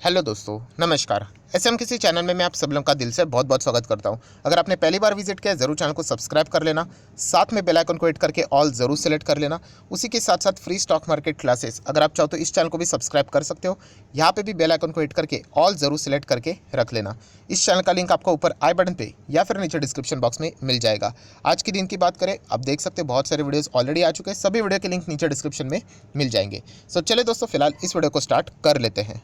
Hello दोस्तों, नमस्कार। SM किसी चैनल में मैं आप सब लोगों का दिल से बहुत बहुत स्वागत करता हूं। अगर आपने पहली बार विजिट किया है ज़रूर चैनल को सब्सक्राइब कर लेना, साथ में बेल आइकन को हिट करके ऑल ज़रूर सेलेक्ट कर लेना। उसी के साथ साथ फ्री स्टॉक मार्केट क्लासेस अगर आप चाहो तो इस चैनल को भी सब्सक्राइब कर सकते हो। यहाँ पे भी बेल आइकन को हिट करके ऑल ज़रूर सेलेक्ट करके रख लेना। इस चैनल का लिंक आपको ऊपर आई बटन पर या फिर नीचे डिस्क्रिप्शन बॉक्स में मिल जाएगा। आज के दिन की बात करें, आप देख सकते हैं बहुत सारे वीडियोज़ ऑलरेडी आ चुके हैं। सभी वीडियो के लिंक नीचे डिस्क्रिप्शन में मिल जाएंगे। सो चलिए दोस्तों, फिलहाल इस वीडियो को स्टार्ट कर लेते हैं।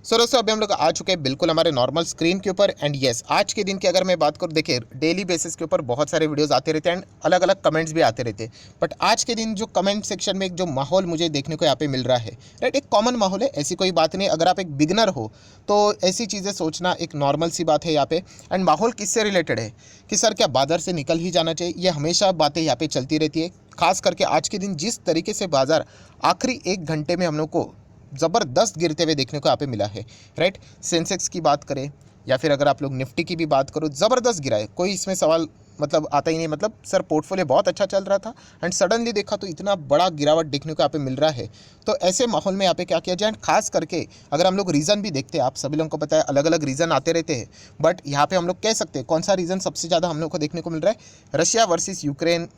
सो दोस्तों, अभी हम लोग आ चुके हैं बिल्कुल हमारे नॉर्मल स्क्रीन के ऊपर। एंड यस, आज के दिन की अगर मैं बात करूँ, देखिए डेली बेसिस के ऊपर बहुत सारे वीडियोस आते रहते हैं एंड अलग अलग कमेंट्स भी आते रहते हैं। बट आज के दिन जो कमेंट सेक्शन में एक जो माहौल मुझे देखने को यहाँ पे मिल रहा है, राइट, एक कॉमन माहौल है, ऐसी कोई बात नहीं। अगर आप एक बिगनर हो तो ऐसी चीज़ें सोचना एक नॉर्मल सी बात है यहाँ पे। एंड माहौल किससे रिलेटेड है कि सर क्या बाजार से निकल ही जाना चाहिए, ये हमेशा बातें यहाँ पे चलती रहती है। खास करके आज के दिन जिस तरीके से बाजार आखिरी 1 घंटे में हम लोग को ज़बरदस्त गिरते हुए देखने को यहाँ पे मिला है, राइट। सेंसेक्स की बात करें या फिर अगर आप लोग निफ्टी की भी बात करो, ज़बरदस्त गिरा है, कोई इसमें सवाल मतलब आता ही नहीं। मतलब सर पोर्टफोलियो बहुत अच्छा चल रहा था एंड सडनली देखा तो इतना बड़ा गिरावट देखने को यहाँ पे मिल रहा है। तो ऐसे माहौल में यहाँ पे क्या किया जाए। एंड खास करके अगर हम लोग रीज़न भी देखते हैं, आप सभी लोगों को पता है अलग अलग रीज़न आते रहते हैं, बट यहाँ पे हम लोग कह सकते हैं कौन सा रीज़न सबसे ज़्यादा हम लोग को देखने को मिल रहा है। रशिया वर्सेस यूक्रेन,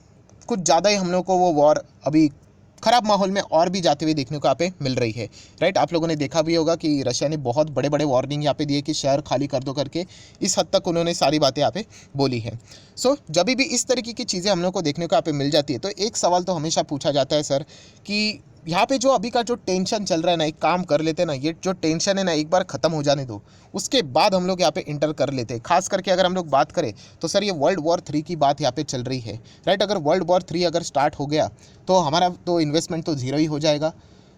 कुछ ज़्यादा ही हम लोग को वो वॉर अभी खराब माहौल में और भी जाते हुए देखने को यहाँ पे मिल रही है, राइट। आप लोगों ने देखा भी होगा कि रशिया ने बहुत बड़े बड़े वार्निंग यहाँ पे दिए कि शहर खाली कर दो करके। इस हद तक उन्होंने सारी बातें यहाँ पे बोली है। सो जब भी इस तरीके की चीज़ें हम लोग को देखने को यहाँ पे मिल जाती है तो एक सवाल तो हमेशा पूछा जाता है सर कि यहाँ पे जो अभी का जो टेंशन चल रहा है ना, एक काम कर लेते हैं ना, ये जो टेंशन है ना एक बार ख़त्म हो जाने दो, उसके बाद हम लोग यहाँ पे इंटर कर लेते हैं। खास करके अगर हम लोग बात करें तो सर ये वर्ल्ड वॉर 3 की बात यहाँ पे चल रही है, राइट। अगर वर्ल्ड वॉर 3 अगर स्टार्ट हो गया तो हमारा तो इन्वेस्टमेंट तो ज़ीरो ही हो जाएगा।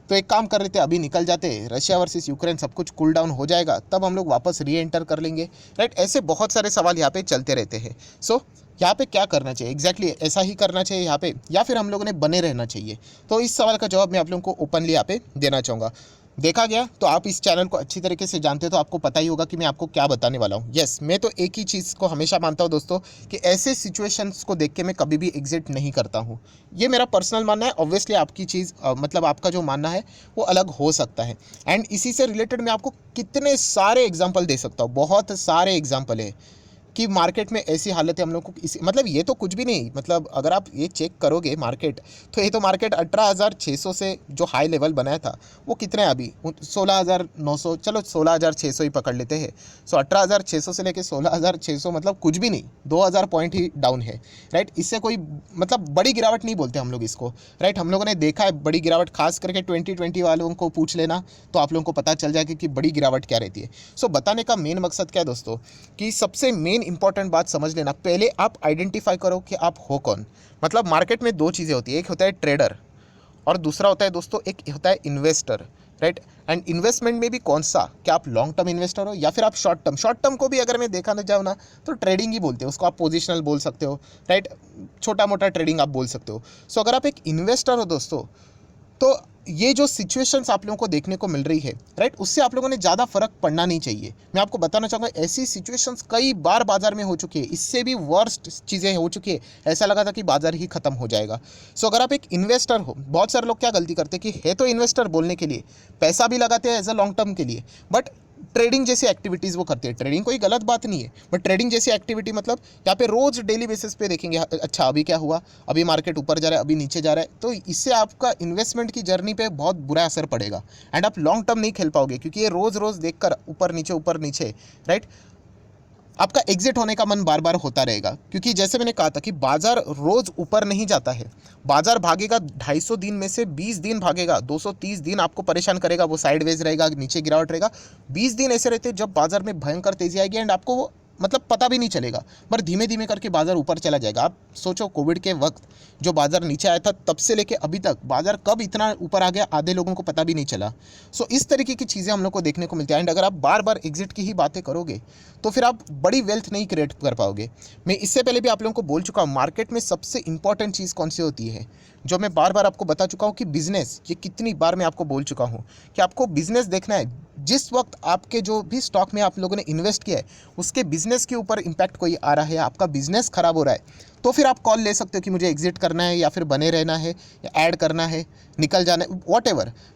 तो एक काम कर लेते, अभी निकल जाते, रशिया वर्सेस यूक्रेन सब कुछ कूल डाउन हो जाएगा, तब हम लोग वापस री एंटर कर लेंगे, राइट। ऐसे बहुत सारे सवाल यहाँ पे चलते रहते हैं। सो यहाँ पे क्या करना चाहिए, एग्जैक्टली ऐसा ही करना चाहिए यहाँ पे या फिर हम लोगों ने बने रहना चाहिए। तो इस सवाल का जवाब मैं आप लोगों को ओपनली यहाँ पे देना चाहूँगा। देखा गया तो आप इस चैनल को अच्छी तरीके से जानते हो तो आपको पता ही होगा कि मैं आपको क्या बताने वाला हूँ। यस, मैं तो एक ही चीज़ को हमेशा मानता हूँ दोस्तों कि ऐसे सिचुएशंस को देख के मैं कभी भी एग्जिट नहीं करता हूँ। ये मेरा पर्सनल मानना है। ऑब्वियसली आपकी चीज़ मतलब आपका जो मानना है वो अलग हो सकता है। एंड इसी से रिलेटेड मैं आपको कितने सारे एग्जाम्पल दे सकता हूँ, बहुत सारे एग्जाम्पल है कि मार्केट में ऐसी हालत है हम लोग को। इस मतलब ये तो कुछ भी नहीं, मतलब अगर आप ये चेक करोगे मार्केट, तो ये तो मार्केट 18,600 से जो हाई लेवल बनाया था वो कितने है अभी 16,900, चलो 16,600 ही पकड़ लेते हैं। सो 18,600 से लेके 16,600 मतलब कुछ भी नहीं, 2,000 पॉइंट ही डाउन है, राइट। इससे कोई मतलब बड़ी गिरावट नहीं बोलते हम लोग इसको, राइट। हम लोगों ने देखा है बड़ी गिरावट, खास करके 2020 वालों को पूछ लेना तो आप लोगों को पता चल जाएगा कि बड़ी गिरावट क्या रहती है। सो बताने का मेन मकसद क्या है दोस्तों कि सबसे मेन इंपॉर्टेंट बात समझ लेना, पहले आप आइडेंटिफाई करो कि आप हो कौन। मतलब मार्केट में दो चीज़ें होती है, एक होता है ट्रेडर और दूसरा होता है दोस्तों एक होता है इन्वेस्टर, राइट। एंड इन्वेस्टमेंट में भी कौन सा, क्या आप लॉन्ग टर्म इन्वेस्टर हो या फिर आप शॉर्ट टर्म। शॉर्ट टर्म को भी अगर मैं देखा ना जाऊँ ना तो ट्रेडिंग ही बोलते हैं उसको, आप पोजिशनल बोल सकते हो, राइट, छोटा मोटा ट्रेडिंग आप बोल सकते हो। सो अगर आप एक इन्वेस्टर हो दोस्तों तो ये जो सिचुएशंस आप लोगों को देखने को मिल रही है, राइट, उससे आप लोगों ने ज़्यादा फर्क पड़ना नहीं चाहिए। मैं आपको बताना चाहूँगा ऐसी सिचुएशंस कई बार बाजार में हो चुकी है, इससे भी वर्स्ट चीज़ें हो चुकी है, ऐसा लगा था कि बाजार ही खत्म हो जाएगा। सो अगर आप एक इन्वेस्टर हो, बहुत सारे लोग क्या गलती करते हैं कि है तो इन्वेस्टर बोलने के लिए, पैसा भी लगाते हैं एज अ लॉन्ग टर्म के लिए, बट ट्रेडिंग जैसी एक्टिविटीज़ वो करते हैं। ट्रेडिंग कोई गलत बात नहीं है, बट ट्रेडिंग जैसी एक्टिविटी मतलब यहाँ पे रोज़ डेली बेसिस पे देखेंगे, अच्छा अभी क्या हुआ, अभी मार्केट ऊपर जा रहा है, अभी नीचे जा रहा है, तो इससे आपका इन्वेस्टमेंट की जर्नी पे बहुत बुरा असर पड़ेगा एंड आप लॉन्ग टर्म नहीं खेल पाओगे, क्योंकि ये रोज़ रोज़ देखकर ऊपर नीचे, राइट, आपका एग्जिट होने का मन बार बार होता रहेगा। क्योंकि जैसे मैंने कहा था कि बाजार रोज ऊपर नहीं जाता है, बाजार भागेगा 250 दिन में से 20 दिन भागेगा, 230 दिन आपको परेशान करेगा, वो साइडवेज रहेगा, नीचे गिरावट रहेगा। 20 दिन ऐसे रहते हैं जब बाजार में भयंकर तेजी आएगी एंड आपको वो मतलब पता भी नहीं चलेगा, पर धीमे धीमे करके बाजार ऊपर चला जाएगा। आप सोचो कोविड के वक्त जो बाजार नीचे आया था तब से लेके अभी तक बाजार कब इतना ऊपर आ गया, आधे लोगों को पता भी नहीं चला। सो इस तरीके की चीज़ें हम लोग को देखने को मिलती है एंड अगर आप बार बार एग्जिट की ही बातें करोगे तो फिर आप बड़ी वेल्थ नहीं क्रिएट कर पाओगे। मैं इससे पहले भी आप लोगों को बोल चुका हूँ, मार्केट में सबसे इंपॉर्टेंट चीज़ कौन सी होती है, जो मैं बार बार आपको बता चुका हूँ कि बिजनेस। ये कितनी बार मैं आपको बोल चुका हूँ कि आपको बिजनेस देखना है। जिस वक्त आपके जो भी स्टॉक में आप लोगों ने इन्वेस्ट किया है उसके बिजनेस के ऊपर इम्पैक्ट कोई आ रहा है, आपका बिजनेस खराब हो रहा है, तो फिर आप कॉल ले सकते हो कि मुझे एग्जिट करना है या फिर बने रहना है या ऐड करना है, निकल जाना है, वॉट।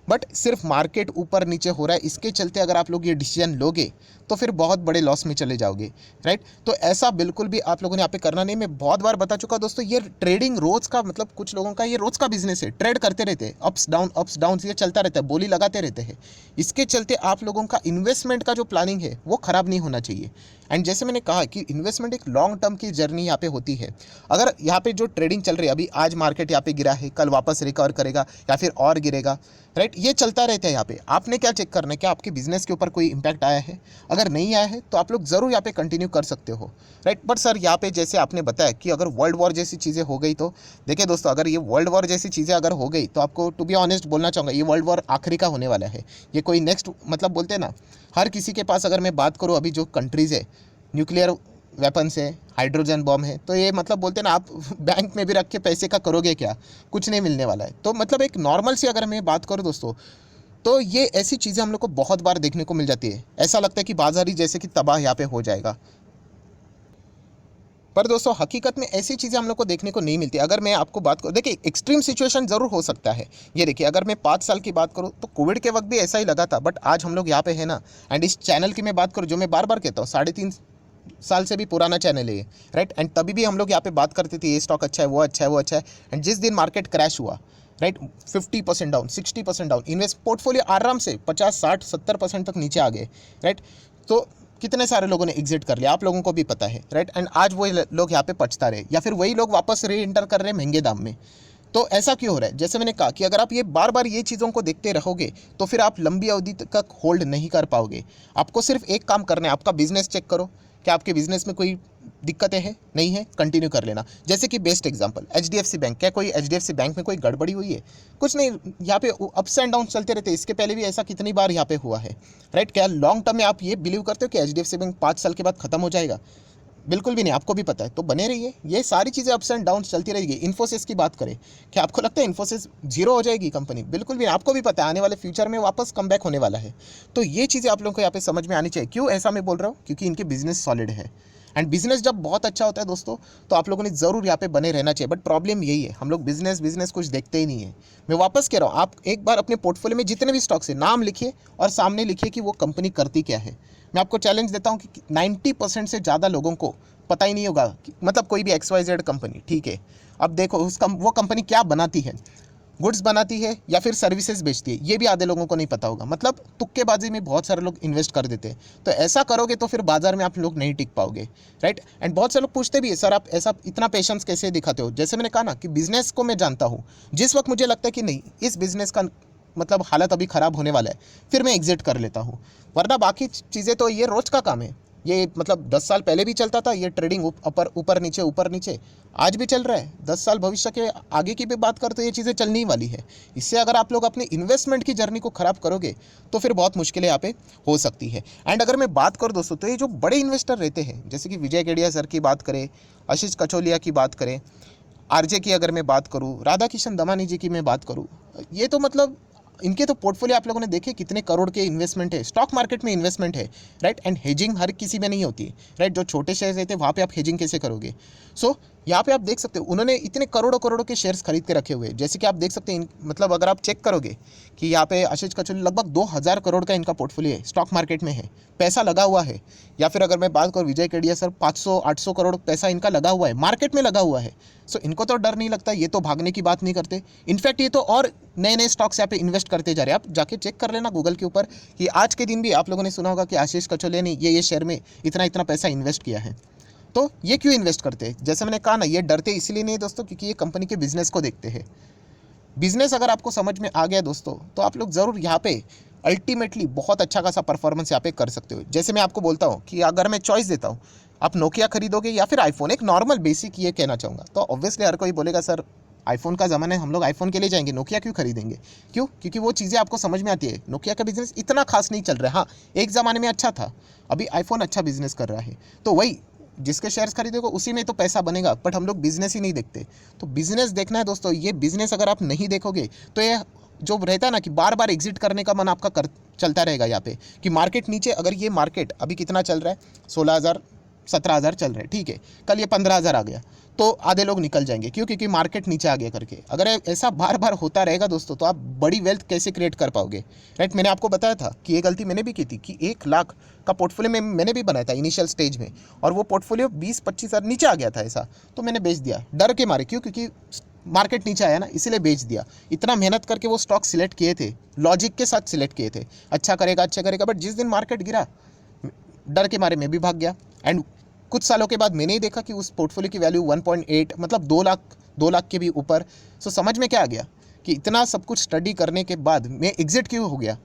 बट सिर्फ मार्केट ऊपर नीचे हो रहा है, इसके चलते अगर आप लोग ये डिसीजन लोगे तो फिर बहुत बड़े लॉस में चले जाओगे, राइट। तो ऐसा बिल्कुल भी आप लोगों ने यहाँ पे करना नहीं। मैं बहुत बार बता चुका दोस्तों, ये ट्रेडिंग रोज का, मतलब कुछ लोगों का ये रोज का बिजनेस है, ट्रेड करते रहते हैं, अप्स डाउन ये चलता रहता है, बोली लगाते रहते हैं। इसके चलते आप लोगों का इन्वेस्टमेंट का जो प्लानिंग है वो खराब नहीं होना चाहिए। एंड जैसे मैंने कहा कि इन्वेस्टमेंट एक लॉन्ग टर्म की जर्नी यहाँ पे होती है। अगर यहाँ पे जो ट्रेडिंग चल रही है, अभी आज मार्केट यहाँ पे गिरा है, कल वापस रिकवर करेगा या फिर और गिरेगा, राइट, ये चलता रहता है। यहाँ पे आपने क्या चेक करना है, क्या आपके बिजनेस के ऊपर कोई इंपैक्ट आया है। अगर नहीं आया है तो आप लोग ज़रूर यहाँ पे कंटिन्यू कर सकते हो, राइट। बट सर यहाँ पे जैसे आपने बताया कि अगर वर्ल्ड वॉर जैसी चीज़ें हो गई तो देखिए दोस्तों, अगर ये वर्ल्ड वॉर जैसी चीज़ें अगर हो गई तो आपको टू बी ऑनेस्ट बोलना चाहूँगा, ये वर्ल्ड वॉर आखिरी का होने वाला है। ये कोई नेक्स्ट, मतलब बोलते हैं ना, हर किसी के पास, अगर मैं बात करूँ अभी जो कंट्रीज़ है, न्यूक्लियर वेपन्स है, हाइड्रोजन बॉम्ब है, तो ये मतलब बोलते हैं ना, आप बैंक में भी रख के पैसे का करोगे क्या, कुछ नहीं मिलने वाला है। तो मतलब एक नॉर्मल सी अगर मैं बात करूँ दोस्तों, तो ये ऐसी चीज़ें हम लोग को बहुत बार देखने को मिल जाती है। ऐसा लगता है कि बाजार ही जैसे कि तबाह यहाँ पे हो जाएगा, पर दोस्तों हकीकत में ऐसी चीज़ें हम लोग को देखने को नहीं मिलती। अगर मैं आपको बात करूँ, देखिए एक्सट्रीम सिचुएशन ज़रूर हो सकता है। ये देखिए, अगर मैं 5 साल की बात करूँ तो कोविड के वक्त भी ऐसा ही लगा था, बट आज हम लोग यहाँ पे है ना। एंड इस चैनल की मैं बात करूँ, जो मैं बार बार कहता हूँ, 3.5 साल से भी पुराना चैनल है ये, राइट। एंड तभी भी हम लोग यहाँ पे बात करते थे ये स्टॉक अच्छा है, वो अच्छा है, वो अच्छा है। एंड जिस दिन मार्केट क्रैश हुआ, right, 50% down, 60% down, invest portfolio आराम से 50, 60, 70% तक नीचे आ गए, राइट। तो कितने सारे लोगों ने एग्जिट कर लिया, आप लोगों को भी पता है, राइट। एंड आज वही लोग यहाँ पे पछता रहे, या फिर वही लोग वापस री एंटर कर रहे हैं महंगे दाम में। तो ऐसा क्यों हो रहा है? जैसे मैंने कहा कि अगर आप ये बार बार ये चीज़ों को देखते रहोगे तो फिर आप लंबी अवधि तक होल्ड नहीं कर पाओगे। आपको सिर्फ एक काम करना है, आपका बिजनेस चेक करो, क्या आपके बिजनेस में कोई दिक्कतें हैं, नहीं है, कंटिन्यू कर लेना। जैसे कि बेस्ट एग्जांपल एचडीएफसी बैंक, क्या कोई एचडीएफसी बैंक में कोई गड़बड़ी हुई है? कुछ नहीं, यहाँ पे अप्स एंड डाउन चलते रहते हैं। इसके पहले भी ऐसा कितनी बार यहाँ पे हुआ है, राइट। क्या लॉन्ग टर्म में आप ये बिलीव करते हो कि एचडीएफसी बैंक 5 साल के बाद खत्म हो जाएगा? बिल्कुल भी नहीं, आपको भी पता है। तो बने रहिए, ये सारी चीज़ें अप्स एंड डाउन चलती रहेगी। इन्फोसिस की बात करें, क्या आपको लगता है इन्फोसिस जीरो हो जाएगी कंपनी? बिल्कुल भी नहीं, आपको भी पता है आने वाले फ्यूचर में वापस कम बैक होने वाला है। तो ये चीज़ें आप लोगों को यहाँ पे समझ में आनी चाहिए। क्यों ऐसा मैं बोल रहा हूँ? क्योंकि इनके बिजनेस सॉलिड है। एंड बिजनेस जब बहुत अच्छा होता है दोस्तों, तो आप लोगों ने ज़रूर यहाँ पे बने रहना चाहिए। बट प्रॉब्लम यही है, हम लोग बिजनेस कुछ देखते ही नहीं है। मैं वापस कह रहा हूँ, आप एक बार अपने पोर्टफोलियो में जितने भी स्टॉक्स है नाम लिखिए और सामने लिखिए कि वो कंपनी करती क्या है। मैं आपको चैलेंज देता हूँ कि 90% से ज़्यादा लोगों को पता ही नहीं होगा मतलब कोई भी XYZ कंपनी, ठीक है। अब देखो वो कंपनी क्या बनाती है, गुड्स बनाती है या फिर सर्विसेज बेचती है, ये भी आधे लोगों को नहीं पता होगा। मतलब तुक्केबाजी में बहुत सारे लोग इन्वेस्ट कर देते हैं। तो ऐसा करोगे तो फिर बाजार में आप लोग नहीं टिक पाओगे, राइट। एंड बहुत से लोग पूछते भी है, सर आप ऐसा इतना पेशेंस कैसे दिखाते हो? जैसे मैंने कहा ना कि बिजनेस को मैं जानता हूँ, जिस वक्त मुझे लगता है कि नहीं इस बिजनेस का मतलब हालत अभी ख़राब होने वाला है, फिर मैं एग्जिट कर लेता हूँ। वरना बाकी चीज़ें तो ये रोज़ का काम है। ये मतलब 10 साल पहले भी चलता था ये ट्रेडिंग, ऊपर नीचे, आज भी चल रहा है। 10 साल भविष्य के आगे की भी बात करते तो ये चीज़ें चलनी ही वाली है। इससे अगर आप लोग अपनी इन्वेस्टमेंट की जर्नी को ख़राब करोगे तो फिर बहुत मुश्किलें यहाँ पे हो सकती है। एंड अगर मैं बात करूँ दोस्तों, तो ये जो बड़े इन्वेस्टर रहते हैं, जैसे कि विजय केडिया सर की बात करें, आशीष कचोलिया की बात करें, आरजे की अगर मैं बात करूँ, राधा किशन दमानी जी की मैं बात करूँ, ये तो मतलब इनके तो पोर्टफोलियो आप लोगों ने देखे कितने करोड़ के इन्वेस्टमेंट है, स्टॉक मार्केट में इन्वेस्टमेंट है, राइट। एंड हेजिंग हर किसी में नहीं होती है, राइट। जो छोटे शेयर्स रहते हैं वहाँ पे आप हेजिंग कैसे करोगे? सो यहाँ पे आप देख सकते हो उन्होंने इतने करोड़ों के शेयर्स खरीद के रखे हुए हैं। जैसे कि आप देख सकते हैं, मतलब अगर आप चेक करोगे कि यहाँ पे आशीष कचोली लगभग 2000 करोड़ का इनका पोर्टफोलियो है, स्टॉक मार्केट में है, पैसा लगा हुआ है। या फिर अगर मैं बात करूँ विजय केडिया सर, 500-800 करोड़ पैसा इनका लगा हुआ है, मार्केट में लगा हुआ है। सो इनको तो डर नहीं लगता, ये तो भागने की बात नहीं करते। इनफैक्ट ये तो और नए स्टॉक्स यहाँ पे इन्वेस्ट करते जा रहे हैं। आप जाके चेक कर लेना गूगल के ऊपर कि आज के दिन भी आप लोगों ने सुना होगा कि आशीष कचोलिया ने ये शेयर में इतना पैसा इन्वेस्ट किया है। तो ये क्यों इन्वेस्ट करते हैं? जैसे मैंने कहा ना, ये डरते इसलिए नहीं दोस्तों, क्योंकि ये कंपनी के बिजनेस को देखते हैं। बिजनेस अगर आपको समझ में आ गया दोस्तों, तो आप लोग ज़रूर यहाँ पे अल्टीमेटली बहुत अच्छा खासा परफॉर्मेंस यहाँ पे कर सकते हो। जैसे मैं आपको बोलता हूँ कि अगर मैं चॉइस देता हूँ, आप नोकिया खरीदोगे या फिर आईफोन, एक नॉर्मल बेसिक ये कहना चाहूँगा, तो ऑब्वियसली हर कोई बोलेगा सर आईफोन का ज़माना है, हम लोग आईफोन के लिए जाएंगे, नोकिया क्यों खरीदेंगे? क्यों? क्योंकि वो चीज़ें आपको समझ में आती है। नोकिया का बिजनेस इतना खास नहीं चल रहा है। हाँ, एक ज़माने में अच्छा था, अभी आईफोन अच्छा बिजनेस कर रहा है। तो वही जिसके शेयर्स खरीदोगे उसी में तो पैसा बनेगा। बट हम लोग बिजनेस ही नहीं देखते। तो बिजनेस देखना है दोस्तों। ये बिजनेस अगर आप नहीं देखोगे तो ये जो रहता है ना कि बार बार एग्जिट करने का मन आपका चलता रहेगा यहाँ पे, कि मार्केट नीचे, अगर ये मार्केट अभी कितना चल रहा है, 16,000 17,000 चल रहा है, ठीक है, कल ये 15,000 आ गया, तो आधे लोग निकल जाएंगे। क्यों? क्योंकि मार्केट नीचे आ गया करके। अगर ऐसा बार बार होता रहेगा दोस्तों तो आप बड़ी वेल्थ कैसे क्रिएट कर पाओगे, राइट। मैंने आपको बताया था कि ये गलती मैंने भी की थी कि 1 लाख का पोर्टफोलियो में मैंने भी बनाया था इनिशियल स्टेज में, और वो पोर्टफोलियो 20-25 हज़ार नीचे आ गया था ऐसा, तो मैंने बेच दिया डर के मारे। क्यों? क्योंकि मार्केट नीचे आया ना, इसीलिए बेच दिया। इतना मेहनत करके वो स्टॉक सिलेक्ट किए थे, लॉजिक के साथ सिलेक्ट किए थे, अच्छा करेगा अच्छा करेगा, बट जिस दिन मार्केट गिरा डर के मारे मैं भी भाग गया। एंड कुछ सालों के बाद मैंने ही देखा कि उस पोर्टफोलियो की वैल्यू 1.8 मतलब 2 लाख के भी ऊपर। सो समझ में क्या आ गया कि इतना सब कुछ स्टडी करने के बाद मैं एग्जिट क्यों हो गया,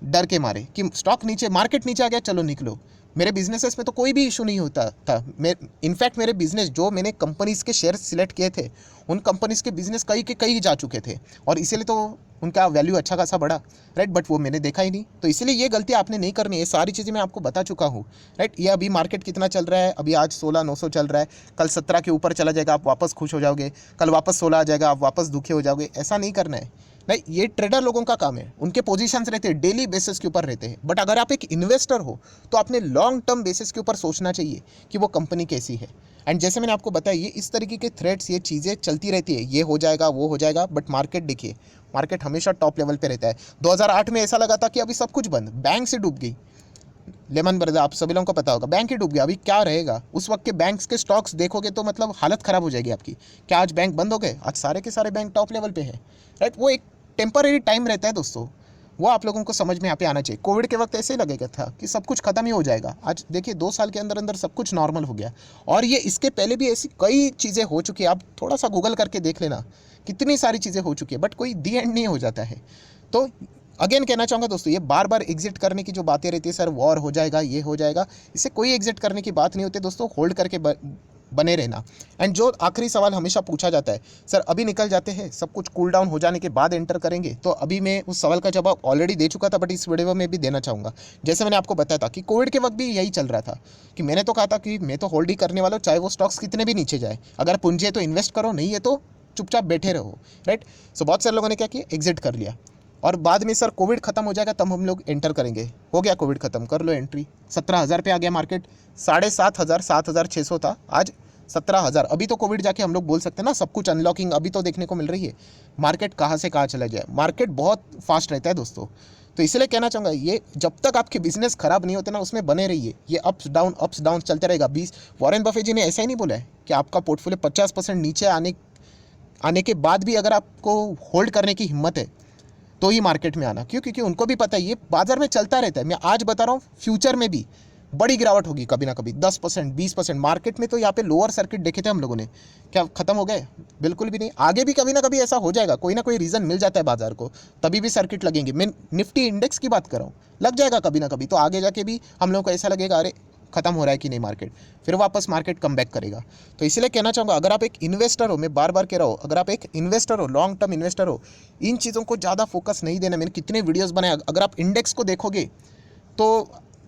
डर के मारे कि स्टॉक नीचे, मार्केट नीचे आ गया, चलो निकलो। मेरे बिजनेसेस में तो कोई भी इशू नहीं होता था। मैं इनफैक्ट मेरे बिजनेस जो मैंने कंपनीज के शेयर सिलेक्ट किए थे, उन कंपनीज के बिजनेस कई के कई जा चुके थे, और इसीलिए तो उनका वैल्यू अच्छा खासा बढ़ा, राइट। बट वो मैंने देखा ही नहीं। तो इसीलिए ये गलती आपने नहीं करनी है। सारी चीज़ें मैं आपको बता चुका हूँ, राइट। ये अभी मार्केट कितना चल रहा है, अभी आज 16,900 चल रहा है, कल 17 के ऊपर चला जाएगा, आप वापस खुश हो जाओगे, कल वापस 16 आ जाएगा, आप वापस दुखी हो जाओगे। ऐसा नहीं करना है, नहीं। ये ट्रेडर लोगों का काम है, उनके पोजीशंस रहते हैं, डेली बेसिस के ऊपर रहते हैं। बट अगर आप एक इन्वेस्टर हो तो आपने लॉन्ग टर्म बेसिस के ऊपर सोचना चाहिए कि वो कंपनी कैसी है। एंड जैसे मैंने आपको बताया, ये इस तरीके के थ्रेड्स, ये चीज़ें चलती रहती है, ये हो जाएगा वो हो जाएगा, बट मार्केट देखिए, मार्केट हमेशा टॉप लेवल पे रहता है। 2008 में ऐसा लगा था कि अभी सब कुछ बंद, बैंक से डूब गई लेमन ब्रदर, आप सभी लोगों को पता होगा, बैंक ही डूब गया। अभी क्या रहेगा? उस वक्त के बैंक्स के स्टॉक्स देखोगे तो मतलब हालत खराब हो जाएगी आपकी। क्या आज बैंक बंद हो गए? आज सारे के सारे बैंक टॉप लेवल पे है, राइट। वो एक टेम्पररी टाइम रहता है दोस्तों, वो आप लोगों को समझ में यहाँ पे आना चाहिए। कोविड के वक्त ऐसे ही लगेगा था कि सब कुछ खत्म ही हो जाएगा। आज देखिए 2 साल के अंदर अंदर सब कुछ नॉर्मल हो गया। और ये इसके पहले भी ऐसी कई चीज़ें हो चुकी है, आप थोड़ा सा गूगल करके देख लेना, कितनी सारी चीज़ें हो चुकी है, बट कोई दी एंड नहीं हो जाता है। तो अगेन कहना चाहूँगा दोस्तों, ये बार बार एग्जिट करने की जो बातें रहती है, सर वॉर हो जाएगा, ये हो जाएगा, इससे कोई एग्जिट करने की बात नहीं होती दोस्तों। होल्ड करके बने रहना। एंड जो आखिरी सवाल हमेशा पूछा जाता है, सर अभी निकल जाते हैं, सब कुछ कूल डाउन हो जाने के बाद एंटर करेंगे, तो अभी मैं उस सवाल का जवाब ऑलरेडी दे चुका था, बट इस वीडियो में भी देना चाहूँगा। जैसे मैंने आपको बताया था कि कोविड के वक्त भी यही चल रहा था कि मैंने तो कहा था कि मैं तो होल्ड ही करने वाला हूँ, चाहे वो स्टॉक्स कितने भी नीचे जाए। अगर पूंजी है तो इन्वेस्ट करो, नहीं है तो चुपचाप बैठे रहो, राइट। सो बहुत सारे लोगों ने क्या किया, एग्जिट कर लिया, और बाद में सर कोविड खत्म हो जाएगा तब हम लोग एंटर करेंगे। हो गया कोविड खत्म, कर लो एंट्री। 17,000 पे आ गया मार्केट, 7,500 7,600 था, आज 17,000। अभी तो कोविड जाके हम लोग बोल सकते हैं ना सब कुछ अनलॉकिंग अभी तो देखने को मिल रही है। मार्केट कहाँ से कहाँ चला जाए, मार्केट बहुत फास्ट रहता है दोस्तों। तो इसलिए कहना चाहूँगा, ये जब तक आपके बिजनेस खराब नहीं होते ना, उसमें बने रहिए। ये अप्स डाउन चलते रहेगा। वॉरेन बफेट जी ने ऐसा ही नहीं बोला है कि आपका पोर्टफोलियो 50% नीचे आने के बाद भी अगर आपको होल्ड करने की हिम्मत है तो ही मार्केट में आना। क्यों? क्योंकि उनको भी पता है ये बाजार में चलता रहता है। मैं आज बता रहा हूँ, फ्यूचर में भी बड़ी गिरावट होगी कभी ना कभी, 10% 20%। मार्केट में तो यहाँ पे लोअर सर्किट देखे थे हम लोगों ने, क्या खत्म हो गए? बिल्कुल भी नहीं। आगे भी कभी ना कभी ऐसा हो जाएगा, कोई ना कोई रीज़न मिल जाता है बाजार को, तभी भी सर्किट लगेंगे। मैं निफ्टी इंडेक्स की बात कर रहा हूँ, लग जाएगा कभी ना कभी, तो आगे जाके भी हम लोगों को ऐसा लगेगा अरे खत्म हो रहा है कि नहीं मार्केट, फिर वापस मार्केट कम बैक करेगा। तो इसलिए कहना चाहूँगा, अगर आप एक इन्वेस्टर हो, मैं बार बार कह रहा हूँ, अगर आप एक इन्वेस्टर हो, लॉन्ग टर्म इन्वेस्टर हो, इन चीज़ों को ज़्यादा फोकस नहीं देना। मैंने कितने वीडियोस बनाए, अगर आप इंडेक्स को देखोगे तो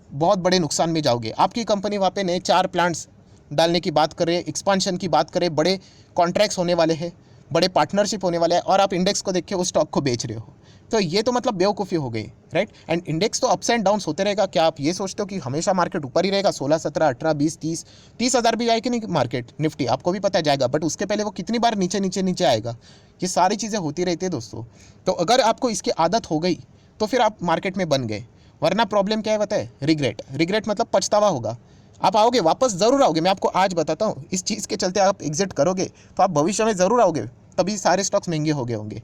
बहुत बड़े नुकसान में जाओगे। आपकी कंपनी वहाँ पे नए 4 प्लांट्स डालने की बात करे, एक्सपांशन की बात करे, बड़े कॉन्ट्रैक्ट्स होने वाले हैं, बड़े पार्टनरशिप होने वाले हैं, और आप इंडेक्स को देख के उस स्टॉक को बेच रहे हो, तो ये तो मतलब बेवकूफ़ी हो गई, राइट। एंड इंडेक्स तो अप्स एंड डाउन्स होते रहेगा। क्या आप ये सोचते हो कि हमेशा मार्केट ऊपर ही रहेगा? 16, 17, 18, 20, 30 हज़ार भी जाए कि नहीं मार्केट निफ्टी, आपको भी पता जाएगा, बट उसके पहले वो कितनी बार नीचे नीचे नीचे आएगा। ये सारी चीज़ें होती रहती है दोस्तों। तो अगर आपको इसकी आदत हो गई तो फिर आप मार्केट में बन गए, वरना प्रॉब्लम क्या है पता है? रिग्रेट मतलब पछतावा होगा। आप आओगे, वापस ज़रूर आओगे, मैं आपको आज बताता हूँ। इस चीज़ के चलते आप एग्जिट करोगे तो आप भविष्य में ज़रूर आओगे, तभी सारे स्टॉक्स महंगे हो गए होंगे।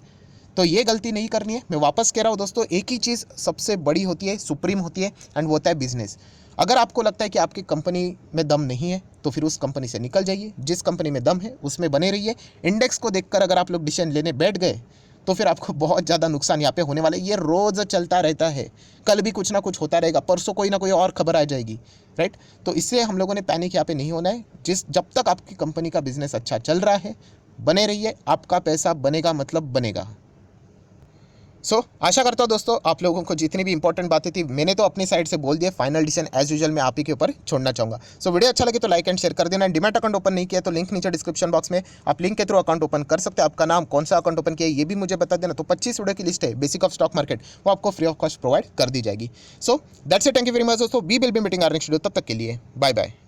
तो ये गलती नहीं करनी है। मैं वापस कह रहा हूँ दोस्तों, एक ही चीज़ सबसे बड़ी होती है, सुप्रीम होती है, एंड वो होता है बिजनेस। अगर आपको लगता है कि आपकी कंपनी में दम नहीं है तो फिर उस कंपनी से निकल जाइए। जिस कंपनी में दम है उसमें बने रहिए। इंडेक्स को देखकर अगर आप लोग डिसीजन लेने बैठ गए तो फिर आपको बहुत ज़्यादा नुकसान यहाँ पे होने वाला है। ये रोज़ चलता रहता है, कल भी कुछ ना कुछ होता रहेगा, परसों कोई ना कोई और खबर आ जाएगी, राइट। तो इससे हम लोगों ने पैनिक यहाँ पे नहीं होना है। जब तक आपकी कंपनी का बिजनेस अच्छा चल रहा है, बने रहिए, आपका पैसा बनेगा, मतलब बनेगा। आशा करता हूँ दोस्तों, आप लोगों को जितनी भी इंपॉर्टेंट बातें थी मैंने तो अपनी साइड से बोल दिया। फाइनल डिसीजन एज यूजुअल मैं आप ही के ऊपर छोड़ना चाहूँगा। वीडियो अच्छा लगे तो लाइक एंड शेयर कर देना। डीमैट अकाउंट ओपन नहीं किया तो लिंक नीचे डिस्क्रिप्शन बॉक्स में, आप लिंक के थ्रू अकाउंट ओपन कर सकते हैं। आपका नाम, कौन सा अकाउंट ओपन किया ये भी मुझे बता देना। तो 25 वीडियो की लिस्ट है बेसिक ऑफ स्टॉक मार्केट, वो आपको फ्री ऑफ कॉस्ट प्रोवाइड कर दी जाएगी। That's it, thank you very much दोस्तों। We will be meeting our next video, तब तक के लिए बाय बाय।